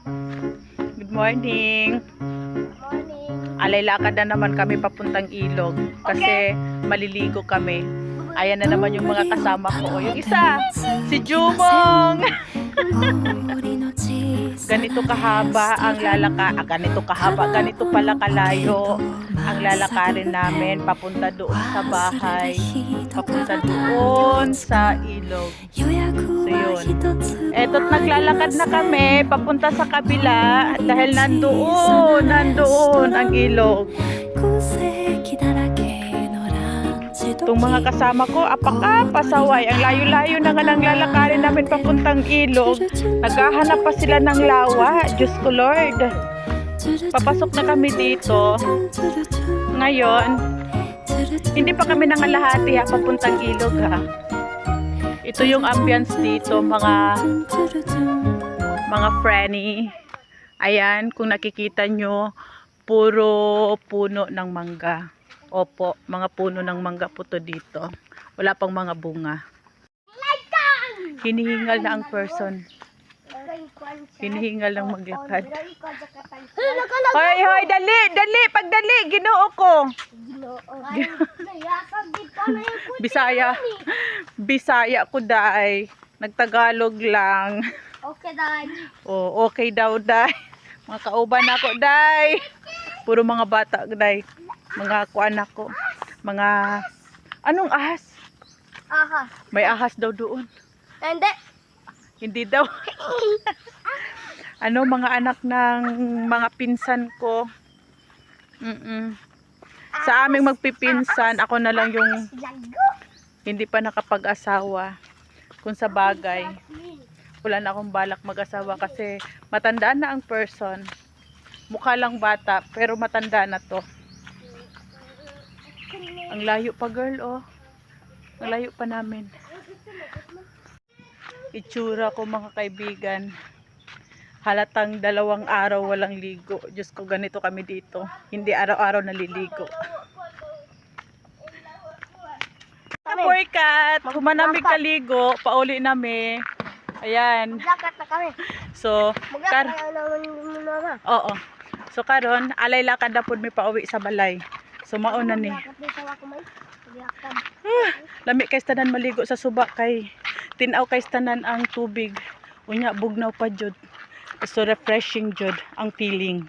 Good morning. Morning. Alay lakad na naman kami papuntang ilog kasi maliligo kami. Ayan na naman yung mga kasama ko. Yung isa, si Jumong. Ganito kahaba ang ganito pala kalayo ang lalakarin namin papunta doon sa bahay, papunta doon sa ilog. So yun. Eto't naglalakad na kami papunta sa kabila dahil nandoon ang ilog. Itong mga kasama ko, pasaway. Ang layo-layo na nga lang lalakarin namin papuntang ilog. Naghahanap pa sila ng lawa. Diyos ko Lord. Papasok na kami dito. Ngayon, hindi pa kami nangalahati papuntang ilog ha. Ito yung ambience dito, mga frenny. Ayan, kung nakikita nyo, puro puno ng mangga. Opo, mga puno ng mangga po to dito. Wala pang mga bunga. Hinihingal na ang person. Hinihingal lang maglakad. Hoy, dali, pagdali, Ginoo ko. Bisaya ko dai. Nagtagalog lang. Okay, Dad. Oh, okay daw dai. Mga kauban ako dai. Puro mga bata dai. Mga kuan ako. Mga anong ahas? Aha. May ahas daw doon. Hindi. Hindi daw. Mga anak ng mga pinsan ko. Sa aming magpipinsan, ako na lang yung hindi pa nakapag-asawa. Kung sa bagay, wala na akong balak mag-asawa kasi matanda na ang person. Mukha lang bata, pero matanda na to. Ang layo pa girl, oh. Ang layo pa namin. Itsura ko mga kaibigan. Halatang 2 araw walang ligo. Diyos ko, ganito kami dito. Hindi araw-araw naliligo. Porkat, kumanamig kaligo, pauli nami. Ayan. Maglakat na kami. So, oo. So karon, alay lakad na pud mi pauwi sa balay. So mauna ni. Lami kay tanan maligo sa suba kay tinaw kay tanan ang tubig. Unya bugnaw pa jud. So refreshing jud ang feeling.